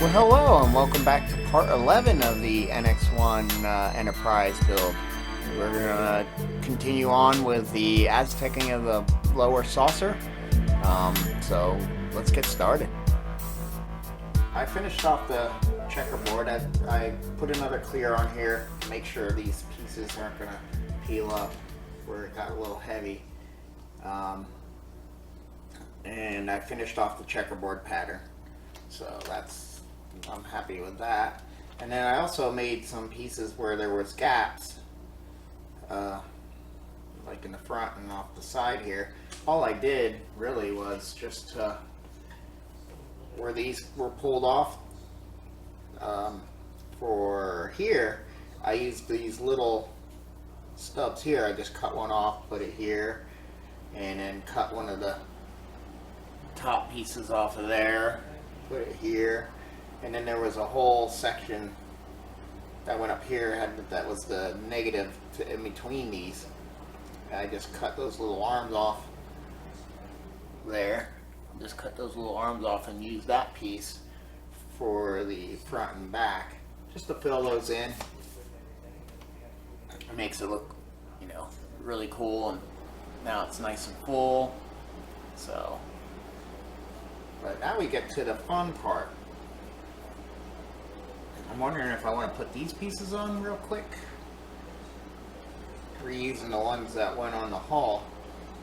Well, hello and welcome back to part 11 of the NX-01 Enterprise build. We're going to continue on with the Aztecing of the lower saucer. So let's get started. I finished off the checkerboard. I put another clear on here to make sure these pieces aren't going to peel up where it got a little heavy. And I finished off the checkerboard pattern. So I'm happy with that. And then I also made some pieces where there was gaps, like in the front and off the side here. All I did really was just where these were pulled off for here, I used these little stubs here. I just cut one off, put it here, and then cut one of the top pieces off of there, put it here. And then there was a whole section that went up here, that was the negative in between these. I just cut those little arms off there. Just cut those little arms off and use that piece for the front and back, just to fill those in. It makes it look, really cool, and now it's nice and full. So, but now we get to the fun part. I'm wondering if I want to put these pieces on real quick. Reusing the ones that went on the hull.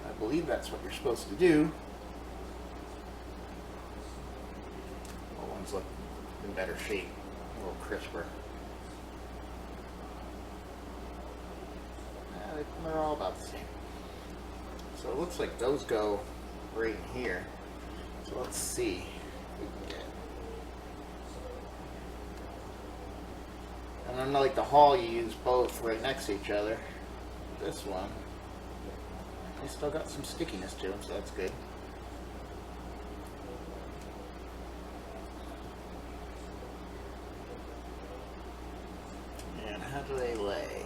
I believe that's what you're supposed to do. The ones look in better shape, a little crisper. Yeah, they're all about the same. So it looks like those go right in here. So let's see if we can get. And unlike the hull, you use both right next to each other. This one, they still got some stickiness to them, so that's good. And how do they lay?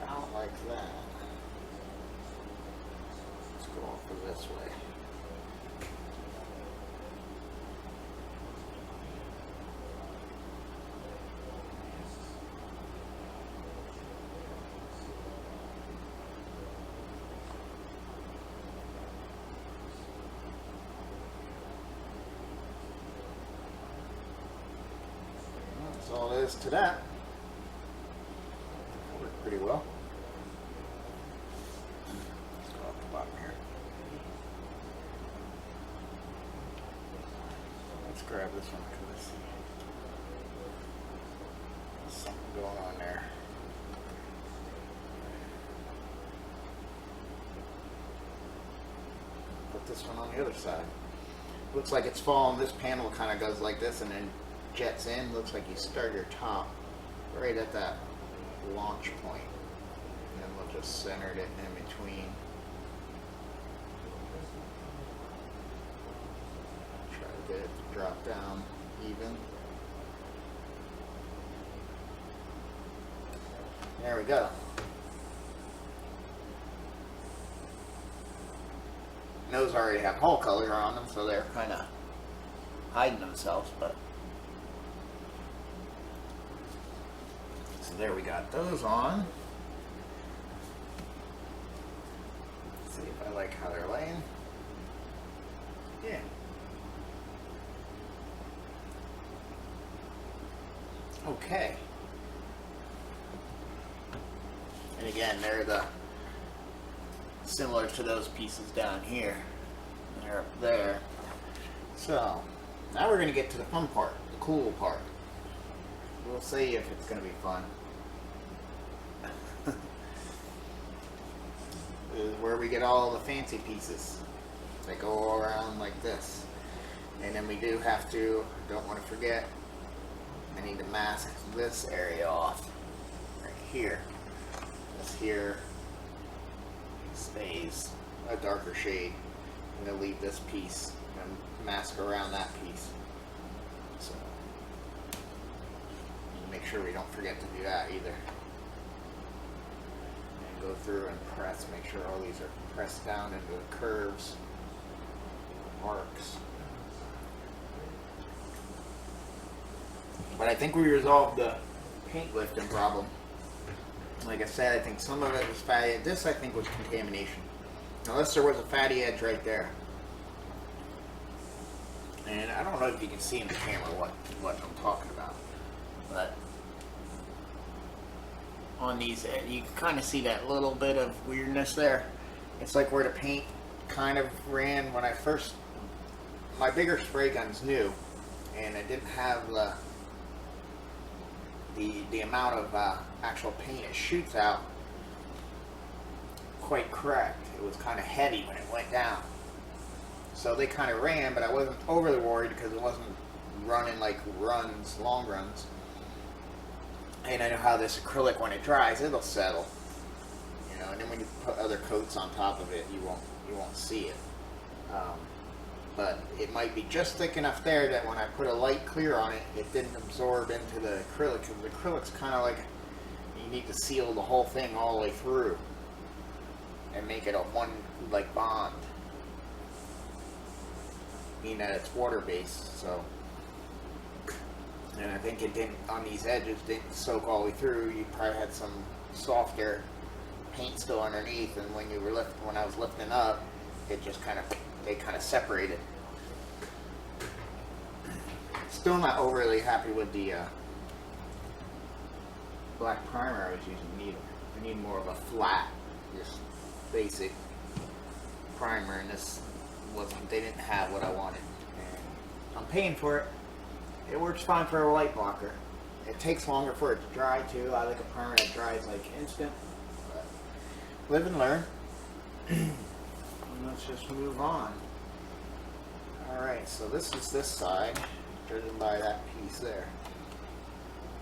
Out like that. Let's go off of this way. That's all there is to that. Worked pretty well. Let's go off the bottom here. Let's grab this one because there's something going on there. Put this one on the other side. Looks like it's falling. This panel kind of goes like this and then jets in. Looks like you start your top right at that launch point, and then we'll just center it in between. Try to get it to drop down even. There we go. And those already have hull color on them, so they're kind of hiding themselves, but so there, we got those on. Let's see if I like how they're laying. Yeah. Okay. And again, they're similar to those pieces down here. They're up there. So, now we're going to get to the fun part, the cool part. We'll see if it's going to be fun. This is where we get all the fancy pieces. They go around like this. And then we do have to, don't want to forget, I need to mask this area off. Right here. This here stays a darker shade. I'm going to leave this piece and mask around that piece. So, make sure we don't forget to do that either. And go through and press, make sure all these are pressed down into the curves, arcs. But I think we resolved the paint lifting problem. Like I said, I think some of it was fatty. This, I think, was contamination. Unless there was a fatty edge right there. And I don't know if you can see in the camera what I'm talking about. But on these, you can kind of see that little bit of weirdness there. It's like where the paint kind of ran when I first... My bigger spray gun's new. And I didn't have the amount of actual paint it shoots out quite correct. It was kind of heavy when it went down. So they kind of ran, but I wasn't overly worried because it wasn't running like runs, long runs. And I know how this acrylic, when it dries, it'll settle. You know, and then when you put other coats on top of it, you won't see it. But it might be just thick enough there that when I put a light clear on it, it didn't absorb into the acrylic. Because the acrylic's kind of like, you need to seal the whole thing all the way through and make it a one like bond. Being that it's water based, so. And I think it didn't, on these edges, didn't soak all the way through. You probably had some softer paint still underneath, and when I was lifting up, it just kind of, they kind of separated. Still not overly happy with the black primer I was using. I need more of a flat, just basic primer, and this wasn't, they didn't have what I wanted. And I'm paying for it. It works fine for a light blocker. It takes longer for it to dry too. I like a primer that dries like instant. But live and learn. And let's just move on. Alright, so this is this side, driven by that piece there.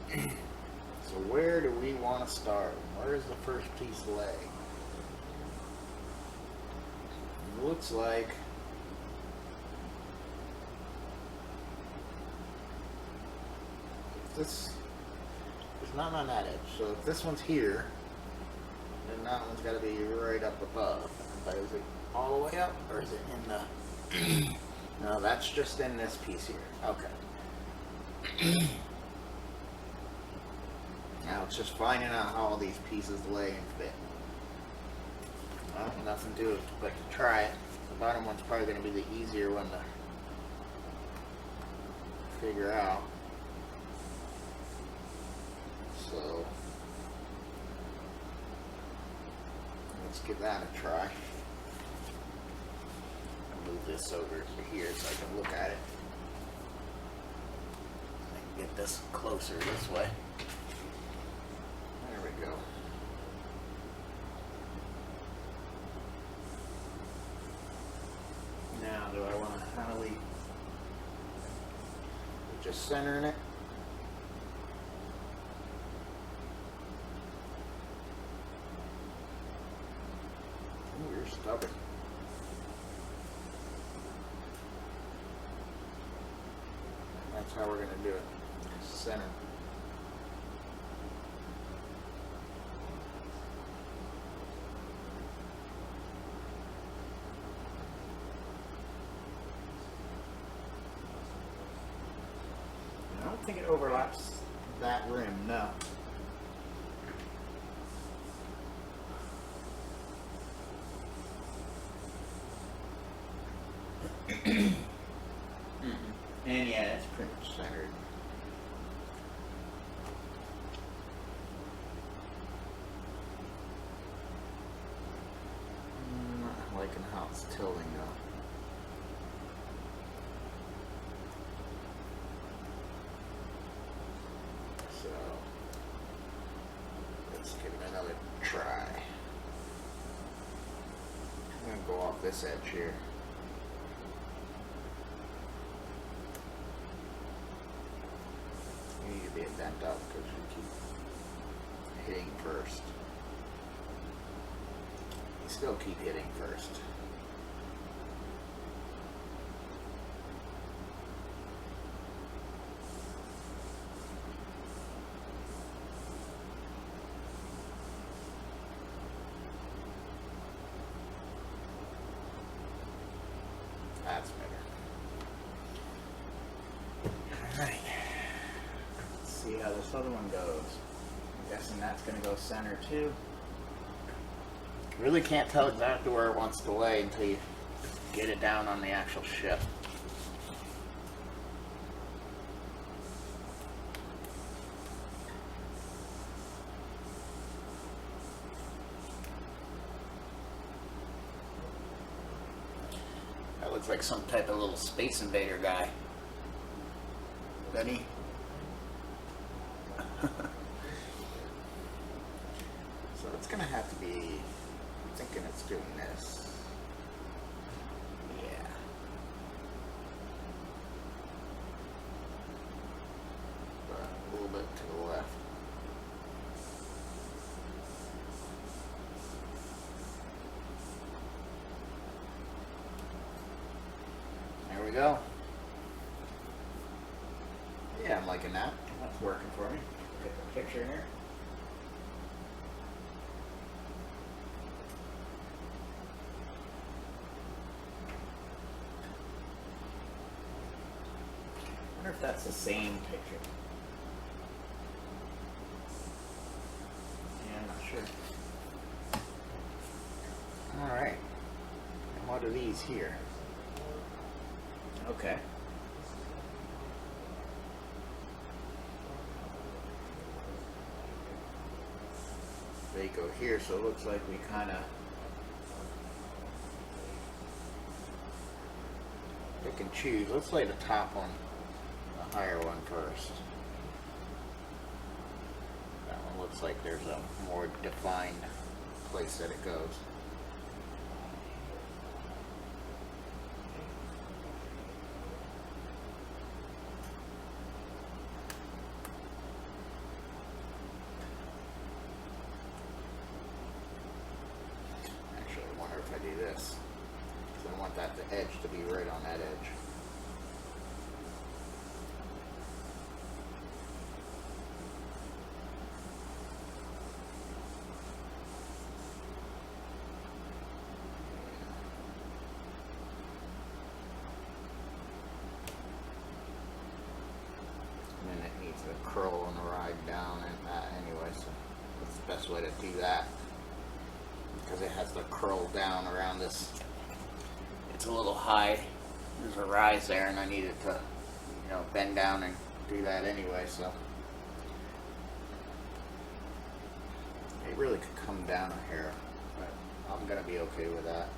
So where do we want to start? Where does the first piece lay? It looks like this is not on that edge. So if this one's here, then that one's got to be right up above. But is it all the way up, or is it in the... No, that's just in this piece here. Okay. Now it's just finding out how all these pieces lay and fit. Well, nothing to it but to try it. The bottom one's probably going to be the easier one to figure out. So let's give that a try. I'll move this over to here so I can look at it. I can get this closer this way. There we go. Now, do I want to kind of leave just centering it? Ooh, you're stubborn. That's how we're going to do it. Center. I don't think it overlaps that rim, no. And yeah, it's pretty much centered. Not liking how it's tilting though. So let's give it another try. I'm gonna go off this edge here. You need to be bent up because you keep hitting first. You still keep hitting first. That's better. Alright. see how this other one goes. I'm guessing that's going to go center too. Really can't tell exactly where it wants to lay until you get it down on the actual ship. That looks like some type of little Space Invader guy. Doesn't he? So it's gonna have to be, I'm thinking it's doing this. Yeah. But a little bit to the left. There we go. Yeah, I'm liking that. That's working for me. Get the picture here. I wonder if that's the same picture. Yeah, I'm not sure. Alright. And what are these here? Okay. They go here, so it looks like we kind of pick and choose. Let's lay the top one, the higher one first. That one looks like there's a more defined place that it goes. This. So I want that the edge to be right on that edge. And then it needs to curl on the ride down and that anyway, so that's the best way to do that. Because it has to curl down around this. It's a little high. There's a rise there, and I need it to, you know, bend down and do that anyway. So it really could come down a hair, but I'm gonna be okay with that.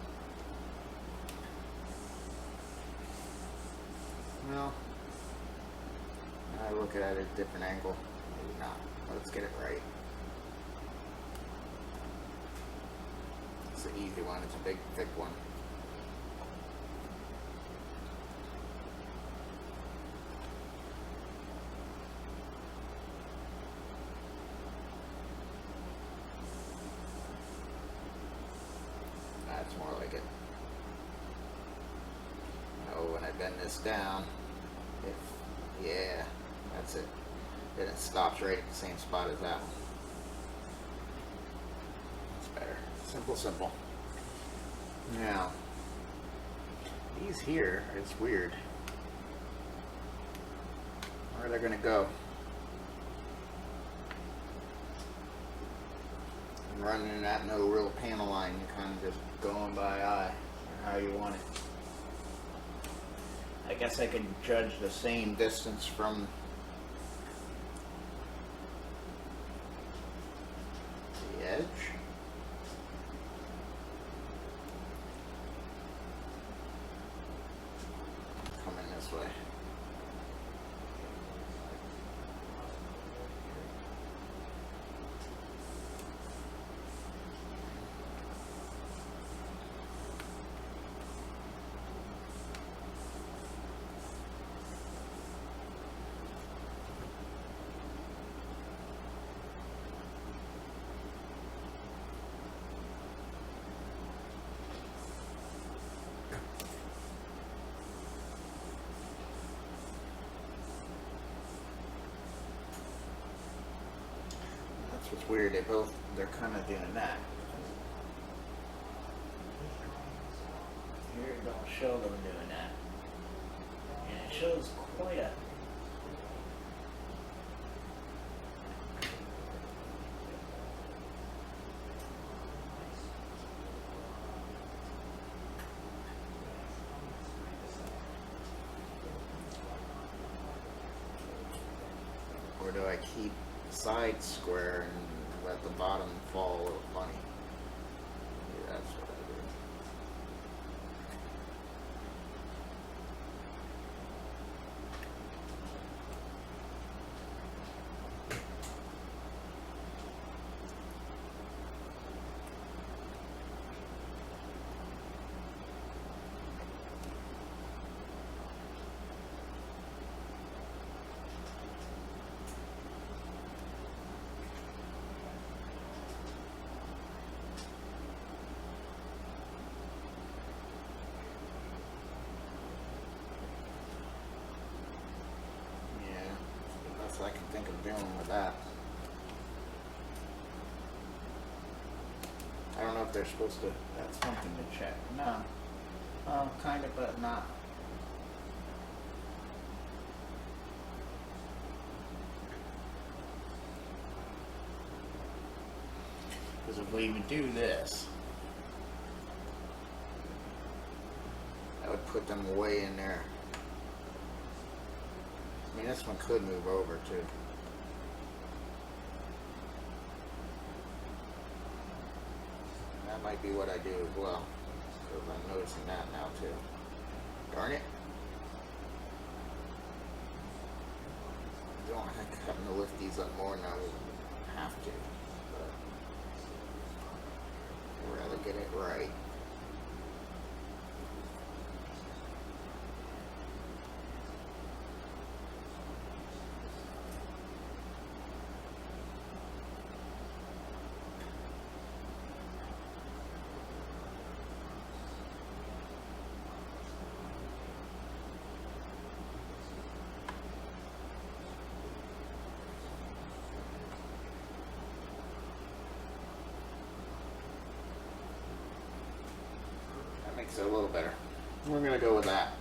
Well, I look at it at a different angle. Maybe not. Let's get it right. It's an easy one, it's a big, thick one. That's more like it. Oh, when I bend this down, yeah, that's it. Then it stops right at the same spot as that one. Better. Simple, simple. Now, these here, it's weird. Where are they going to go? I'm running that no real panel line. You're kind of just going by eye, or how you want it. I guess I could judge the same distance from the edge. Way. It's weird, they're kind of doing that. Here it don't show them doing that. And it shows quite a do I keep the sides square and let the bottom fall a little funny? Maybe that's what I do. I can think of doing with that. I don't know if they're supposed to. That's something to check. No. Kind of, but not. Because if we even do this, that would put them way in there. I mean, this one could move over too. That might be what I do as well, because I'm noticing that now too. Darn it. I don't having to lift these up more than I would have to, but I'd rather get it right. Makes it a little better. We're going to go with that.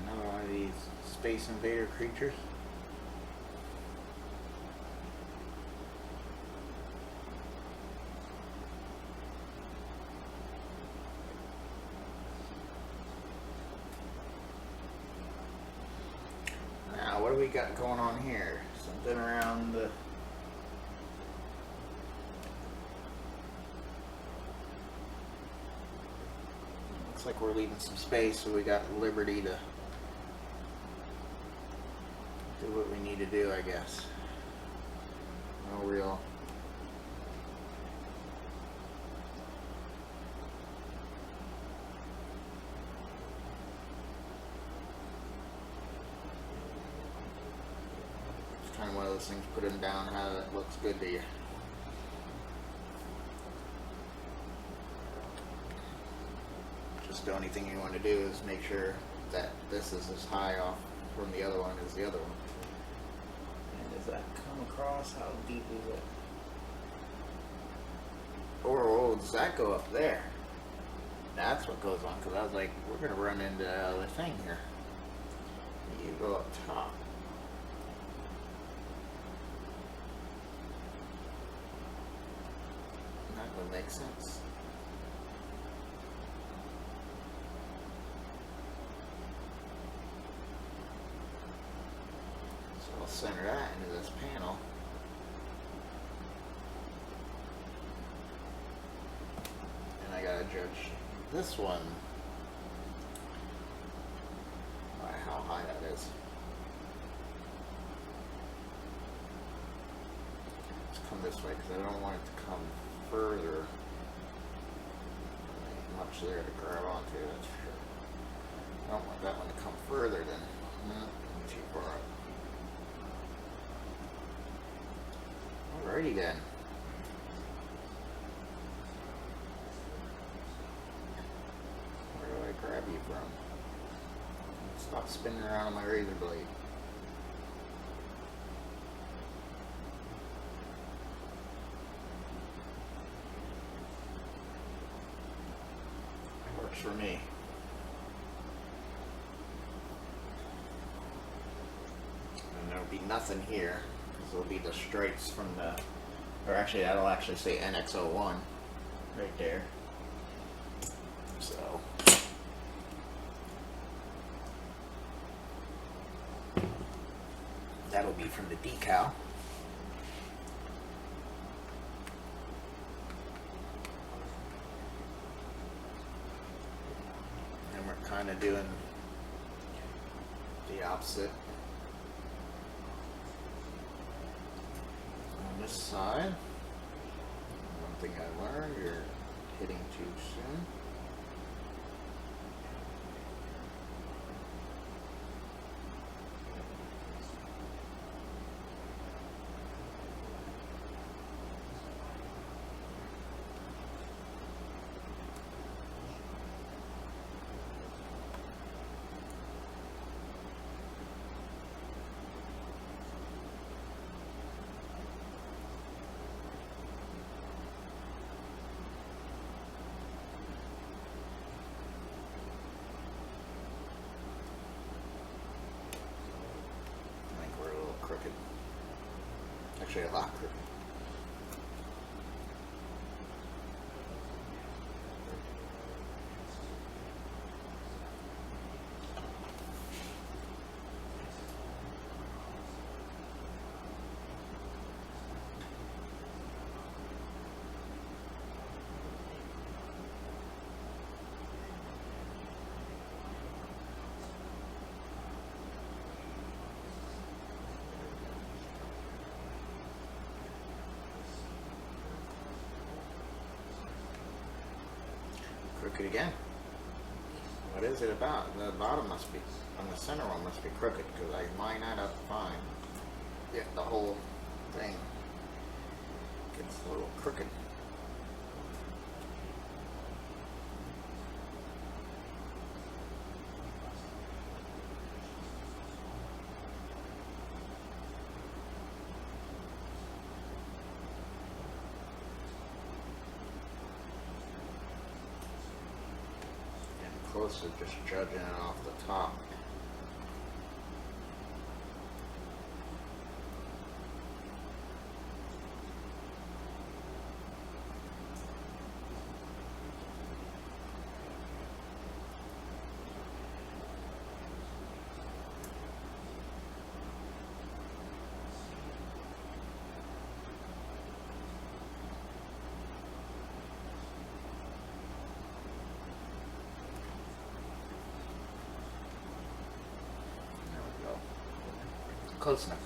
Another one of these Space Invader creatures. Now, what do we got going on here? Something around the... Looks like we're leaving some space, so we got liberty to do what we need to do, I guess. No real... It's kind of one of those things, put them down how it looks good to you. Just the only thing you want to do is make sure that this is as high off from the other one as the other one. And does that come across? How deep is it? Or does that go up there? That's what goes on, because I was like, we're going to run into the thing here. You go up top. That would make sense. So I'll center that into this panel. And I gotta judge this one, how high that is. Let's come this way because I don't want it to come further. Much there to grab onto, that's for sure. I don't want that one to come further than too far up. Alrighty then. Where do I grab you from? Stop spinning around on my razor blade. That works for me. And there'll be nothing here, because there'll be the stripes from the, or actually that'll actually say NX-01 right there. So that'll be from the decal. And we're kind of doing the opposite on this side. One thing I learned, you're hitting too soon. Crooked. Actually, a lot crooked. Crooked again. What is it about? The bottom must be, on the center one must be crooked, because I line that up fine. Yeah, the whole thing gets a little crooked. Close to just judging it off the top. Close enough.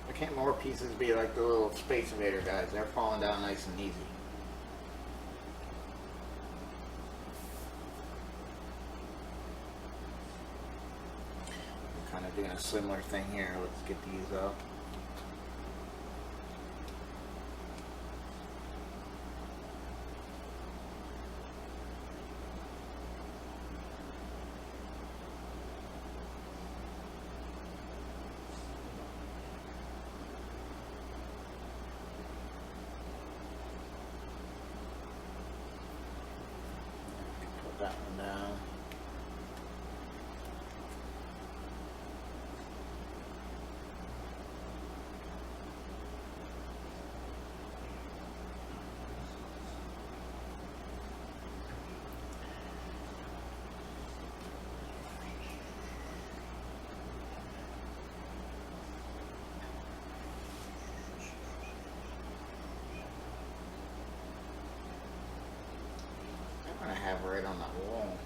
Why can't more pieces be like the little Space Invader guys? They're falling down nice and easy. Doing a similar thing here. Let's get these up. Put that one down. right on that wall.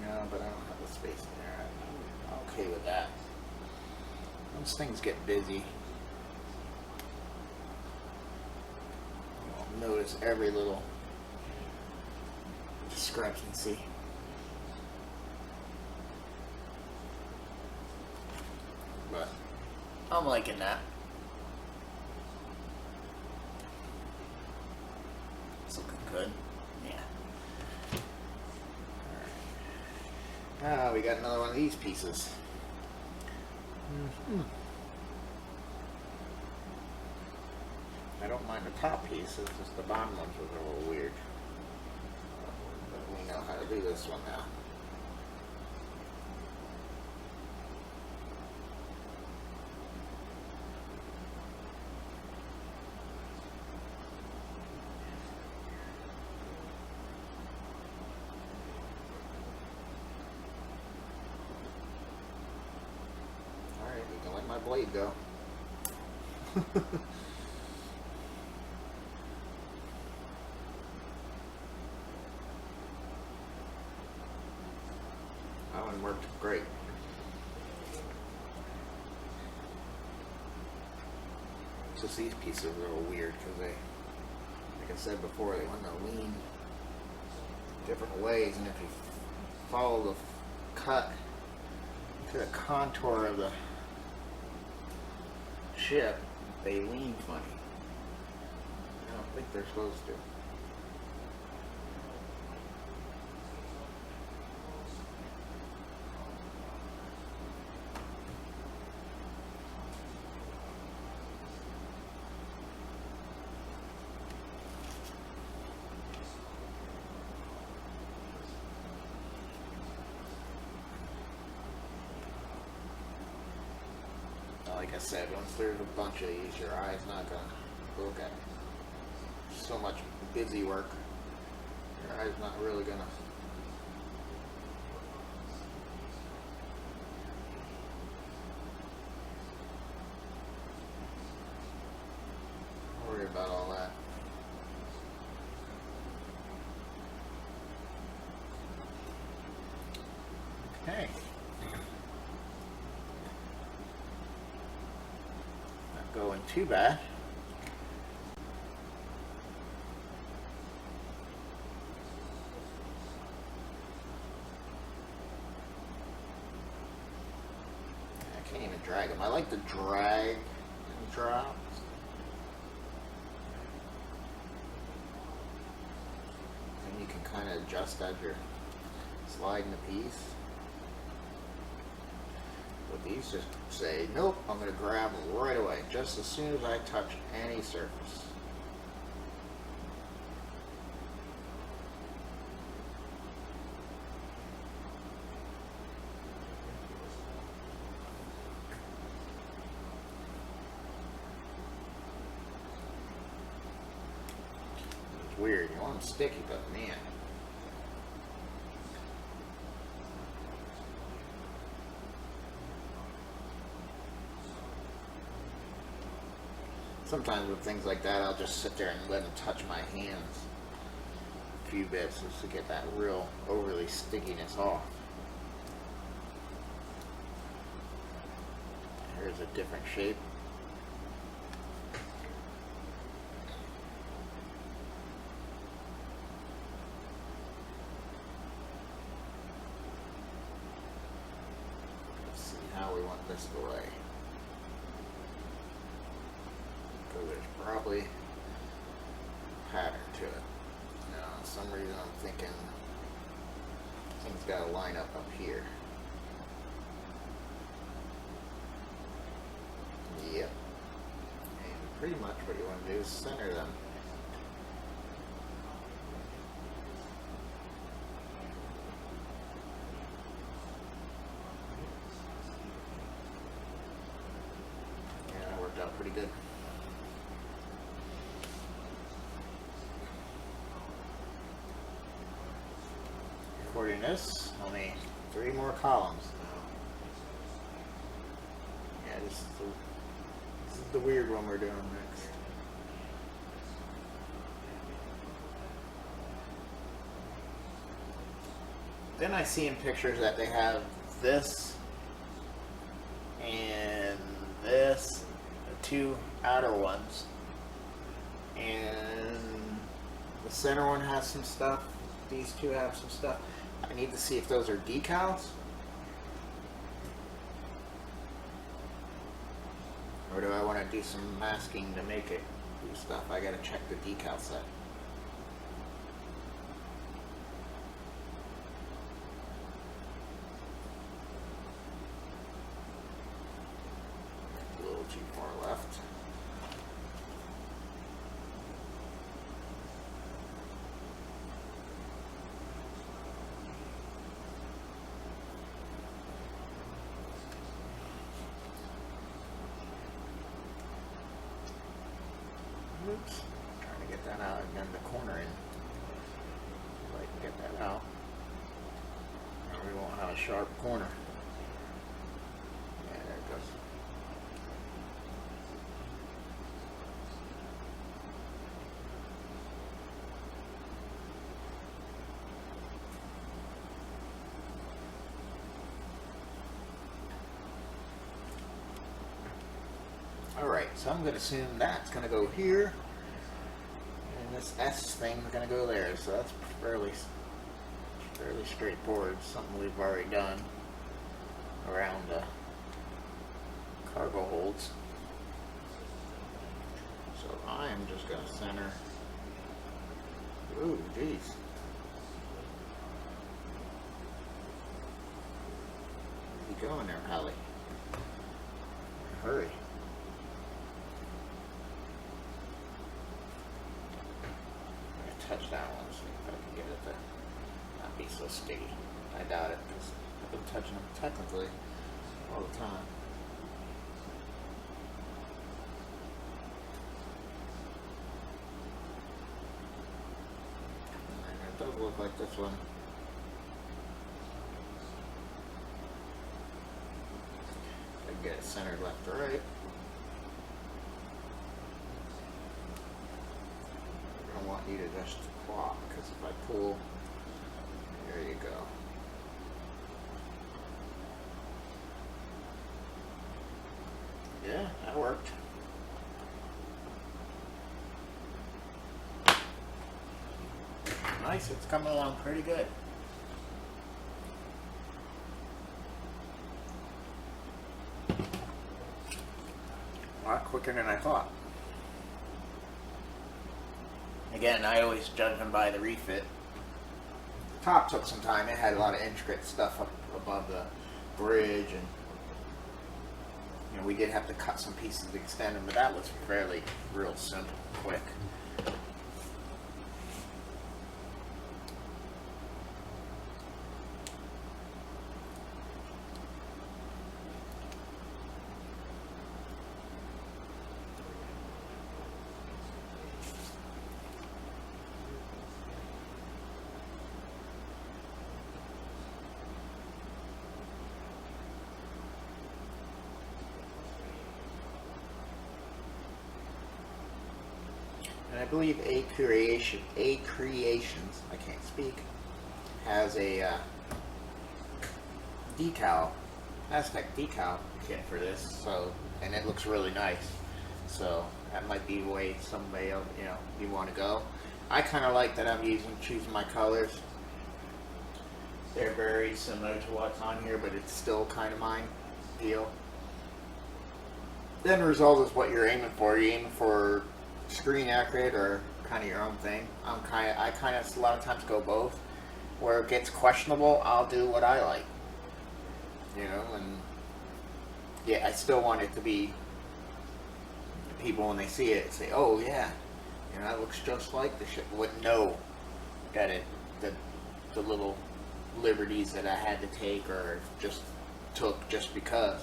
No, but I don't have the space in there. I'm okay with that. Once things get busy, I'll notice every little discrepancy. But I'm liking that. It's looking good. Yeah. Alright. Ah, we got another one of these pieces. I don't mind the top piece, it's just the bottom ones was a little weird. But we know how to do this one now. Alright, you can let my blade go. That one worked great. It's just these pieces are a little weird because they, like I said before, they want to lean different ways, and if you follow the cut to the contour of the ship, they lean funny. I don't think they're supposed to. Like I said, once there's a bunch of these, your eye's not going to look at so much busy work. Your eye's not really going to worry about all that. Okay. Going too bad. I can't even drag them. I like to drag and drop. And you can kind of adjust as you're sliding the piece. But these just say, nope, I'm going to grab them right away, just as soon as I touch any surface. It's weird, you want them sticky, but man. Sometimes with things like that, I'll just sit there and let them touch my hands a few bits just to get that real overly stickiness off. Here's a different shape. Let's see how we want this to lay. There's probably a pattern to it. Now, for some reason I'm thinking things got to line up here. Yep. And pretty much what you want to do is center them. Yeah, that worked out pretty good. Recording this, only 3 more columns now. Yeah, this is the weird one we're doing next. Then I see in pictures that they have this and this, the two outer ones, and the center one has some stuff. These two have some stuff. I need to see if those are decals, or do I want to do some masking to make it do stuff? I gotta check the decal set. A little too far left. Oops, trying to get that out again, the corner in. If I can get that out, now we won't have a sharp corner. Yeah, there it goes. Alright, so I'm going to assume that's going to go here, and this S thing is going to go there, so that's fairly straightforward, something we've already done around the cargo holds. So I am just going to center, ooh, geez. Where's he going there, Holly? Hurry. Touch that one, see if I can get it to not be so sticky. I doubt it, because I've been touching them technically all the time. And it does look like this one. I can get it centered left to right. I want you to just plop, because if I pull, there you go. Yeah, that worked. Nice, it's coming along pretty good. A lot quicker than I thought. Again, I always judge them by the refit. The top took some time. It had a lot of intricate stuff up above the bridge, and you know, we did have to cut some pieces to extend them, but that was fairly real simple, quick. And I believe A Creations, I can't speak, has a decal, Aztec decal kit for this. So, and it looks really nice. So that might be the way somebody else, you know, you want to go. I kind of like that I'm choosing my colors. They're very similar to what's on here, but it's still kind of my deal. The end result is what you're aiming for. You're aiming for screen accurate or kind of your own thing. I kind of a lot of times go both. Where it gets questionable, I'll do what I like. You know, and yeah, I still want it to be people when they see it say, "Oh yeah, you know, that looks just like the shit." Wouldn't know that the little liberties that I had to take or just took just because.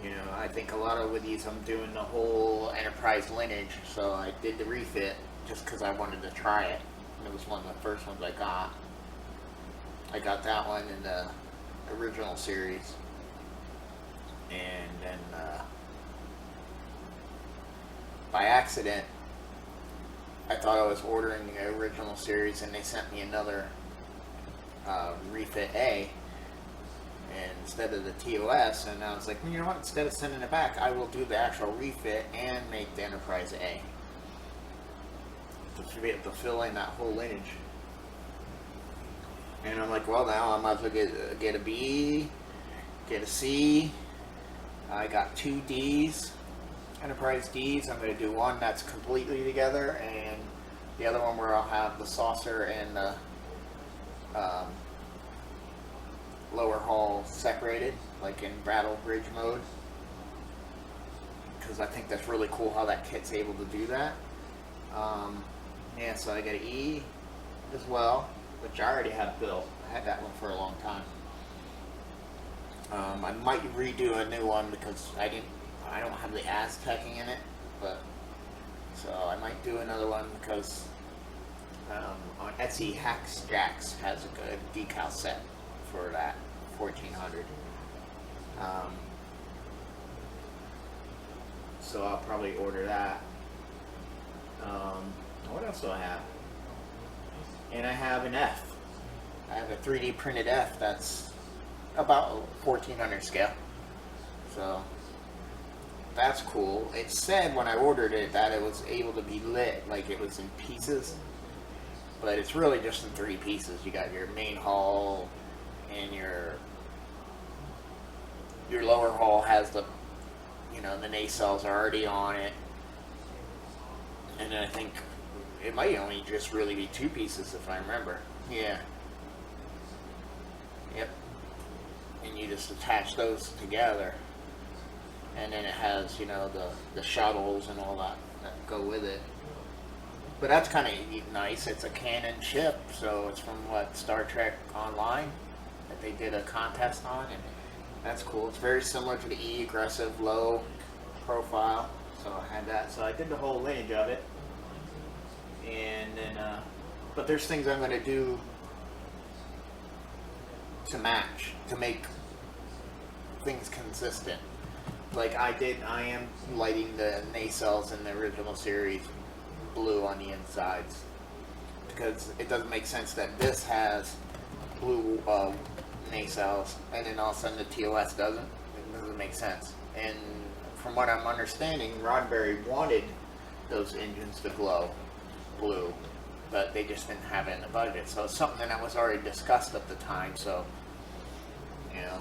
You know, I think a lot of with these I'm doing the whole Enterprise lineage, so I did the refit just because I wanted to try it. And it was one of the first ones I got. I got that one in the original series, and then by accident I thought I was ordering the original series, and they sent me another refit A instead of the TOS, and I was like, well, you know what, instead of sending it back, I will do the actual refit and make the Enterprise A to be able to fill in that whole lineage. And I'm like, well, now I might as well get a B, get a C. I got 2 Ds, Enterprise Ds. I'm going to do one that's completely together, and the other one where I'll have the saucer and the lower hull separated, like in Battle Bridge mode. Because I think that's really cool how that kit's able to do that. Yeah, so I got an E as well, which I already have built. I had that one for a long time. I might redo a new one because I don't have the AZTEC in it, but so I might do another one because on Etsy Hacks Jacks has a good decal set for that 1400. So I'll probably order that. What else do I have? And I have an F. I have a 3D printed F that's about 1400 scale. So that's cool. It said when I ordered it that it was able to be lit, like it was in pieces, but it's really just in 3 pieces. You got your main hull, and your lower hull has the, you know, the nacelles are already on it, and then I think it might only just really be 2 pieces if I remember. Yeah. Yep. And you just attach those together, and then it has, you know, the shuttles and all that go with it. But that's kind of nice. It's a Canon ship, so it's from what, Star Trek Online that they did a contest on, and that's cool. It's very similar to the E, aggressive, low profile. So I had that. So I did the whole lineage of it, and then but there's things I'm going to do to match, to make things consistent. Like I am lighting the nacelles in the original series blue on the insides, because it doesn't make sense that this has blue nacelles and then all of a sudden the TOS doesn't. It doesn't make sense. And from what I'm understanding, Roddenberry wanted those engines to glow blue, but they just didn't have it in the budget. So it's something that was already discussed at the time. So, you know,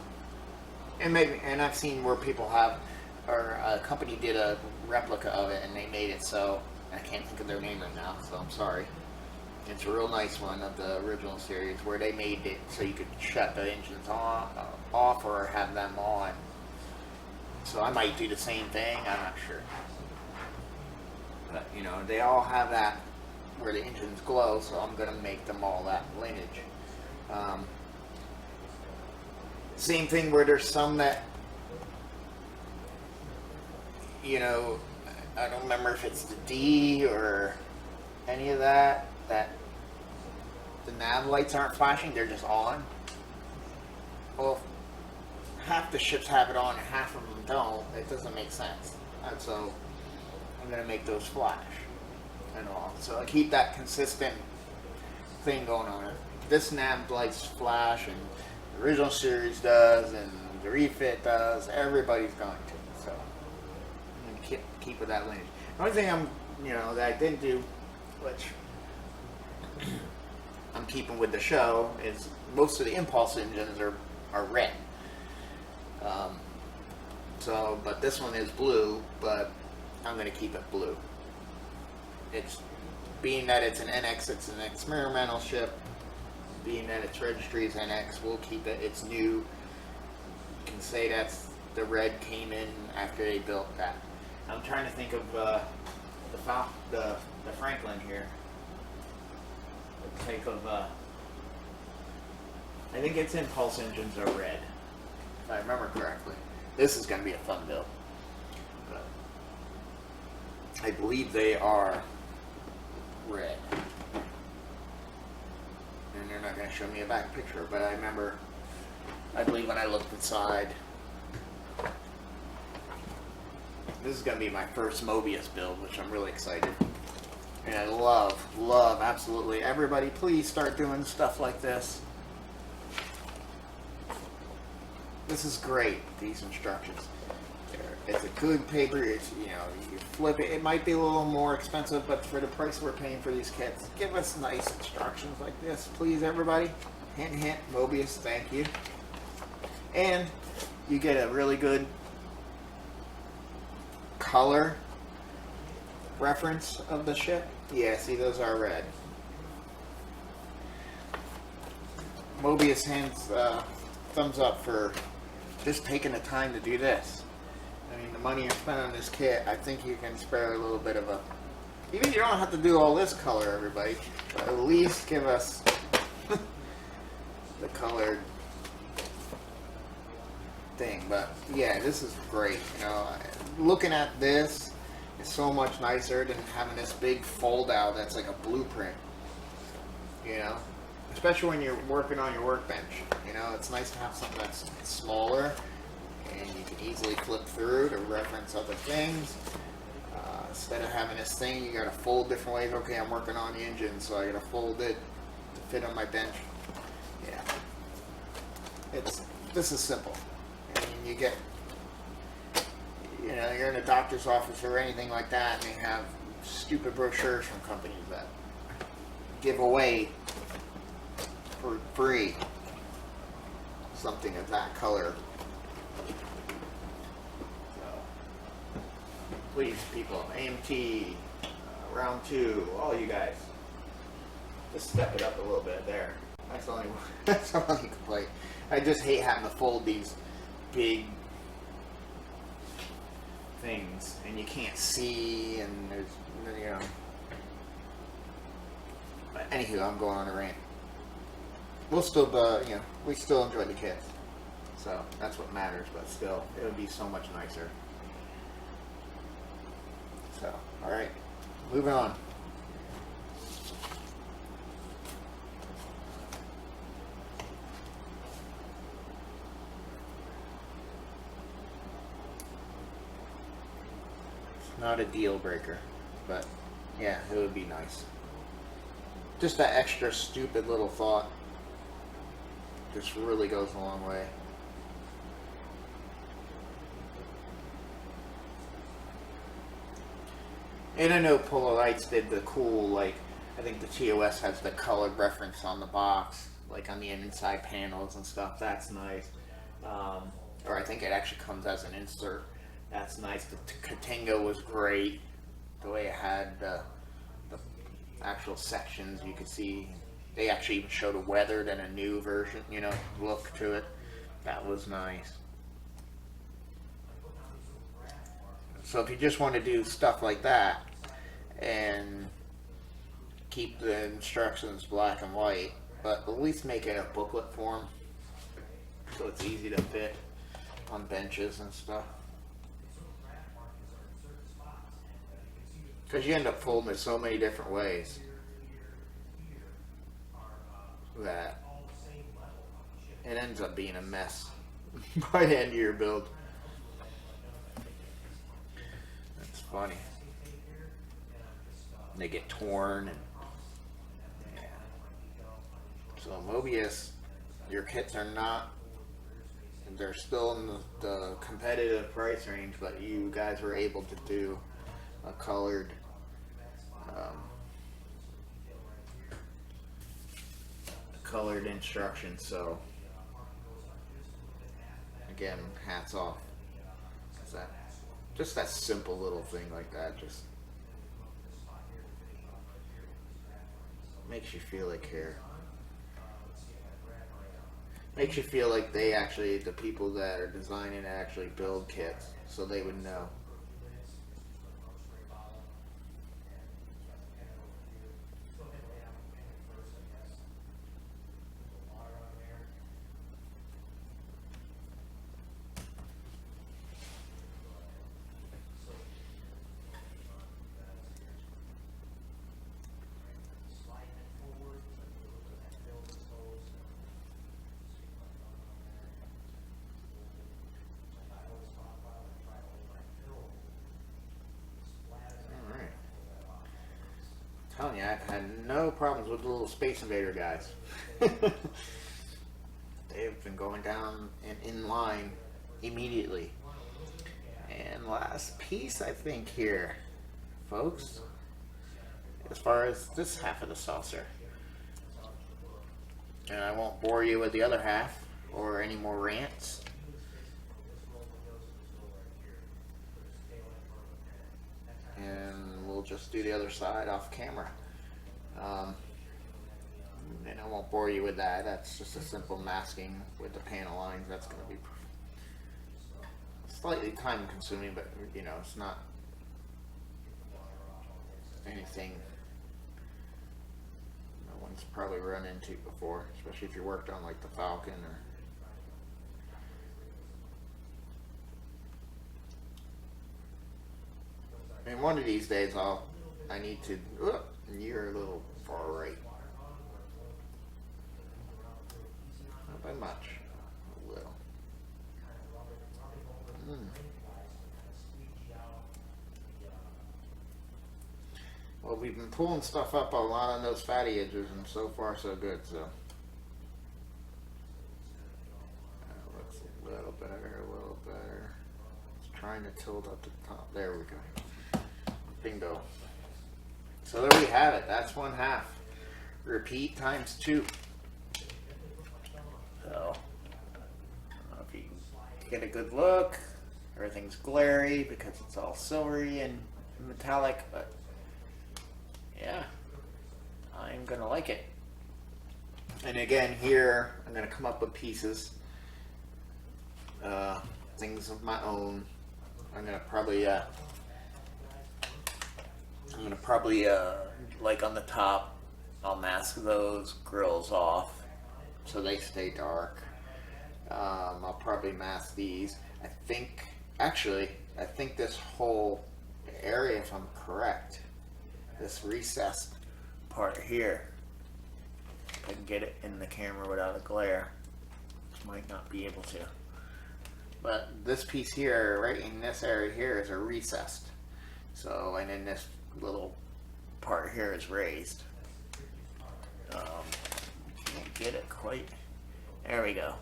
and maybe, and I've seen where people have, or a company did a replica of it and they made it so, I can't think of their name right now, so I'm sorry. It's a real nice one of the original series where they made it so you could shut the engines off or have them on. So I might do the same thing, I'm not sure. But, you know, they all have that where the engines glow, so I'm going to make them all that lineage. Same thing where there's some that, you know, I don't remember if it's the D or any of that the nav lights aren't flashing, they're just on. Well, half the ships have it on and half of them don't. It doesn't make sense. And so I'm going to make those flash and all. So I keep that consistent thing going on. This nav lights flash, and the original series does, and the refit does. Everybody's going to. So I'm going to keep with that lineage. The only thing that I didn't do, which I'm keeping with the show, is most of the impulse engines are red. But this one is blue, but I'm going to keep it blue. It's being that it's an NX, it's an experimental ship. Being that its registry is NX, we'll keep it. It's new. You can say that's the red came in after they built that. I'm trying to think of the Franklin here. Think of I think its impulse engines are red, if I remember correctly. This is going to be a fun build. But I believe they are red. And they're not going to show me a back picture, but I believe when I looked inside, this is going to be my first Mobius build, which I'm really excited. And I love, absolutely, everybody please start doing stuff like this. This is great, these instructions. It's a good paper. It's, you know, you flip it. It might be a little more expensive, but for the price we're paying for these kits, give us nice instructions like this, please, everybody. Hint, hint. Mobius, thank you. And you get a really good color reference of the ship. Yeah, see, those are red. Mobius hands thumbs up for just taking the time to do this. I mean, the money you spent on this kit, I think you can spare a little bit of a... Even you don't have to do all this color, everybody, but at least give us the colored thing. But yeah, this is great. You know, looking at this is so much nicer than having this big fold out that's like a blueprint. You know, especially when you're working on your workbench. You know, it's nice to have something that's smaller and you can easily flip through to reference other things. Instead of having this thing, you gotta fold different ways. Okay, I'm working on the engine, so I gotta fold it to fit on my bench. Yeah, this is simple. I mean, you get, you know, you're in a doctor's office or anything like that, and they have stupid brochures from companies that give away for free something of that color. Please, people, AMT, round 2, all you guys, just step it up a little bit there. That's the only complaint. I just hate having to fold these big things, and you can't see, and there's, you know. But anywho, I'm going on a rant. We'll still, you know, we still enjoy the kids, so that's what matters. But still, it would be so much nicer. So, alright, moving on. It's not a deal breaker, but yeah, it would be nice. Just that extra stupid little thought just really goes a long way. And I know Polar Lights did the cool, like, I think the TOS has the colored reference on the box, like on the inside panels and stuff. That's nice. Or I think it actually comes as an insert. That's nice. The Katinga was great. The way it had the actual sections, you could see. They actually even showed a weathered and a new version, you know, look to it. That was nice. So if you just want to do stuff like that and keep the instructions black and white, but at least make it a booklet form so it's easy to fit on benches and stuff. Because you end up folding it so many different ways that it ends up being a mess by the end of your build. Funny. They get torn and yeah. So Mobius, your kits are not, they're still in the competitive price range, but you guys were able to do a colored instruction. So again, hats off. Just that simple little thing like that just makes you feel they care. Makes you feel like they actually, the people that are designing it actually build kits, so they would know. I'm telling you, I've had no problems with the little Space Invader guys. They they've been going down and in line immediately. And last piece, I think, here, folks, as far as this half of the saucer. And I won't bore you with the other half or any more rants. And we'll just do the other side off camera. And I won't bore you with that. That's just a simple masking with the panel lines. That's going to be slightly time consuming, but you know, it's not anything no one's probably run into before, especially if you worked on like the Falcon or. And one of these days I need to. You're a little far right. Not by much. A little. Well, we've been pulling stuff up a lot on those fatty edges, and so far so good. So that looks a little better, a little better. It's trying to tilt up to the top. There we go. Bingo. So there we have it. That's one half. Repeat times 2. So, I don't know if you can get a good look. Everything's glary because it's all silvery and metallic, but yeah, I'm going to like it. And again, here, I'm going to come up with pieces, things of my own. I'm going to probably, like on the top, I'll mask those grills off so they stay dark. I'll probably mask these. I think this whole area, if I'm correct, this recessed part here, if I can get it in the camera without a glare, might not be able to. But this piece here, right in this area here, is a recessed. So, and then this little part here is raised. Can't get it quite. There we go.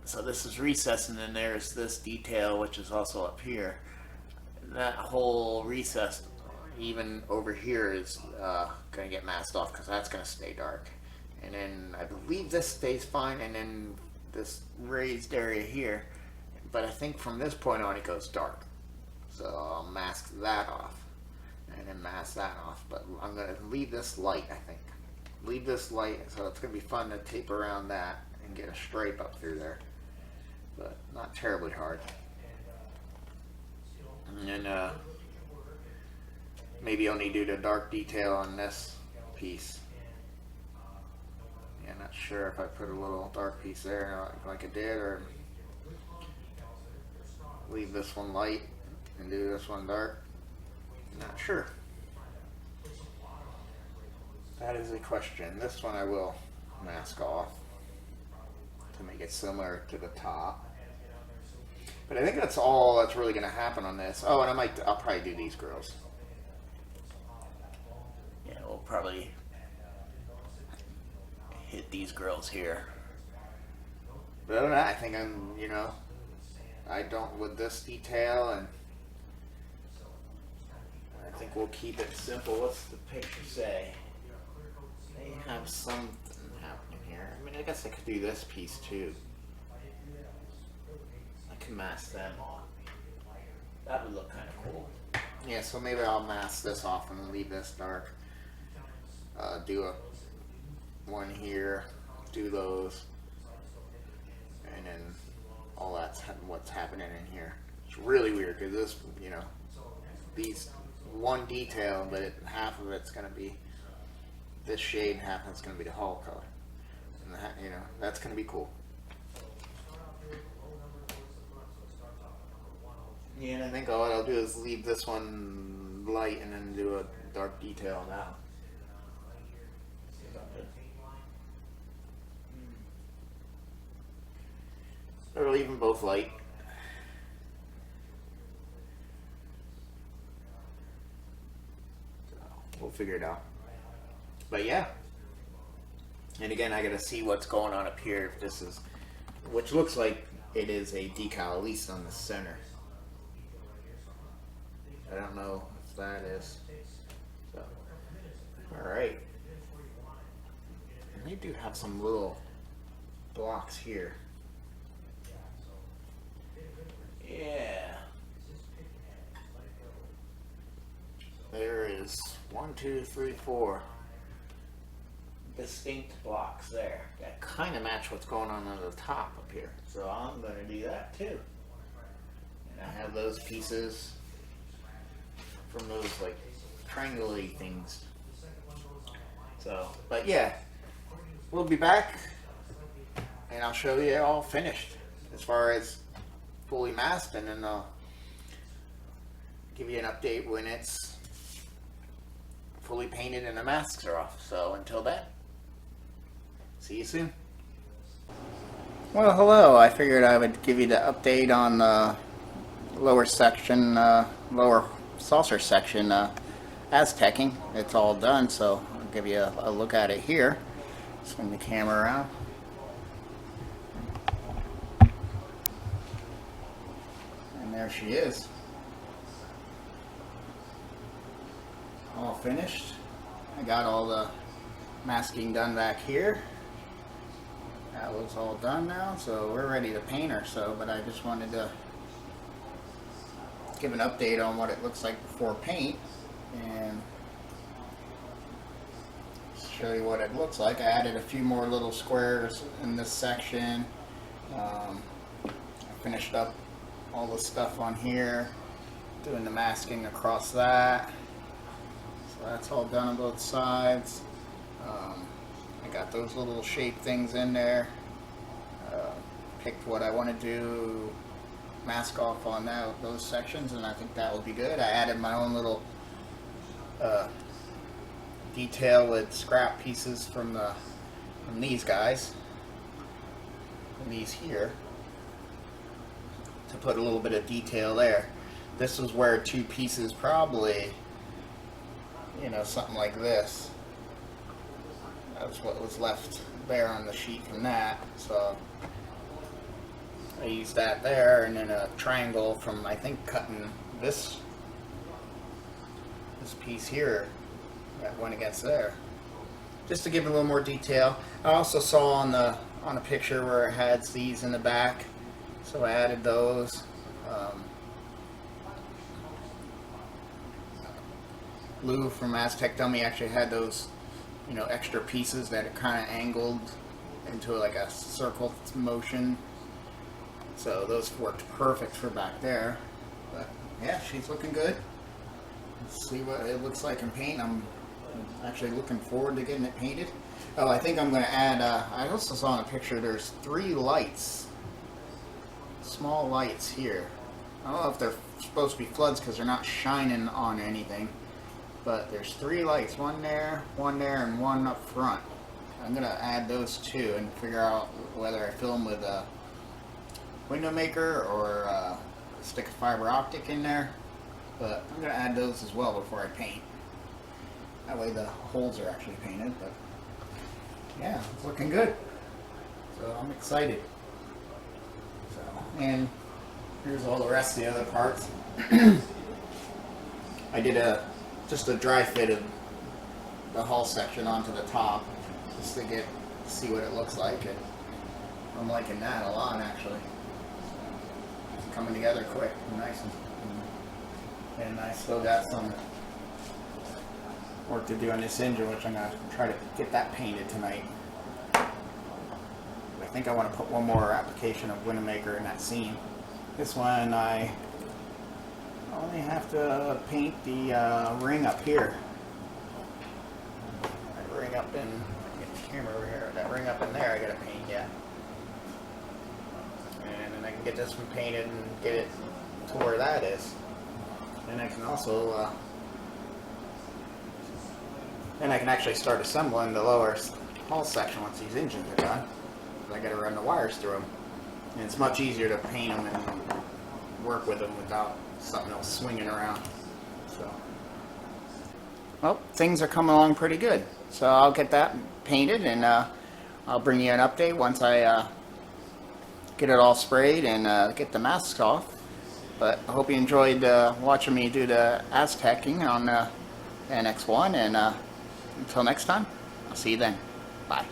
So this is recessed, and then there's this detail, which is also up here. That whole recess, even over here, is going to get masked off because that's going to stay dark. And then I believe this stays fine, and then this raised area here. But I think from this point on it goes dark. So I'll mask that off, and then mask that off. But I'm going to leave this light, I think. Leave this light, so it's going to be fun to tape around that and get a stripe up through there. But not terribly hard. And then maybe only do the dark detail on this piece. Yeah, not sure if I put a little dark piece there like I did, or leave this one light and do this one dark. Not sure. That is a question. This one I will mask off to make it similar to the top. But I think that's all that's really going to happen on this. Oh, and I'll probably do these grills. Yeah, we'll probably hit these grills here. But other than that, I think I don't with this detail, and I think we'll keep it simple. What's the picture say? They have something happening here. I mean, I guess I could do this piece too. I can mask them off. That would look kind of cool. Yeah, so maybe I'll mask this off and leave this dark. Do a one here, do those, and then all that's what's happening in here. It's really weird because this, these one detail, but half of it's going to be this shade and half of it's going to be the hull color. And that, that's going to be cool. Yeah, and I think all I'll do is leave this one light and then do a dark detail on that one. Or leave them both light. So we'll figure it out. But yeah, And again, I gotta see what's going on up here. If this is, which looks like it is a decal, at least on the center. I don't know if that is. So, all right. And they do have some little blocks here. Yeah. There is 1, 2, 3, 4 distinct blocks there that kind of match what's going on the top up here. So I'm going to do that too. And I have those pieces from those like triangle-y things. So, but yeah, we'll be back and I'll show you all finished as far as fully masked, and then I'll give you an update when it's fully painted and the masks are off. So until then, see you soon. Well, hello. I figured I would give you the update on the lower section, lower saucer section Aztecing. It's all done, so I'll give you a look at it here. Swing the camera around. And there she is. All finished. I got all the masking done back here. That was all done now, so we're ready to paint her. So, but I just wanted to give an update on what it looks like before paint and show you what it looks like. I added a few more little squares in this section. I finished up all the stuff on here, doing the masking across that. So that's all done on both sides. I got those little shape things in there. Picked what I want to do, mask off on those sections, and I think that will be good. I added my own little detail with scrap pieces from these guys, and these here, to put a little bit of detail there. This was where two pieces probably, you know, something like this. That's what was left there on the sheet from that. So I used that there, and then a triangle from, I think, cutting this piece here that went against there, just to give it a little more detail. I also saw on the picture where it had these in the back, so I added those. Lou from AZTEC Dummy actually had those, you know, extra pieces that are kind of angled into like a circle motion. So those worked perfect for back there. But yeah, she's looking good. Let's see what it looks like in paint. I'm actually looking forward to getting it painted. Oh, I think I'm going to add, I also saw in a picture there's 3 lights. Small lights here. I don't know if they're supposed to be floods because they're not shining on anything. But there's 3 lights, one there, and one up front. I'm going to add those 2 and figure out whether I fill them with a window maker or stick a fiber optic in there. But I'm going to add those as well before I paint. That way the holes are actually painted. But yeah, it's looking good. So I'm excited. So, and here's all the rest of the other parts. I did just a dry fit of the hull section onto the top, just to see what it looks like, and I'm liking that a lot actually. It's coming together quick and nice, and I still got some work to do on this engine, which I'm going to try to get that painted tonight. I think I want to put one more application of Widowmaker in that seam. This one I only have to paint the ring up here. That ring up in, get the camera over here, that ring up in there I gotta paint yet. And then I can get this one painted and get it to where that is. And I can also, then I can actually start assembling the lower hull section once these engines are done. I gotta run the wires through them. And it's much easier to paint them and work with them without something else swinging around. So, well, things are coming along pretty good. So I'll get that painted and I'll bring you an update once I get it all sprayed and get the masks off. But I hope you enjoyed watching me do the Aztecing on NX-01, and until next time, I'll see you then. Bye.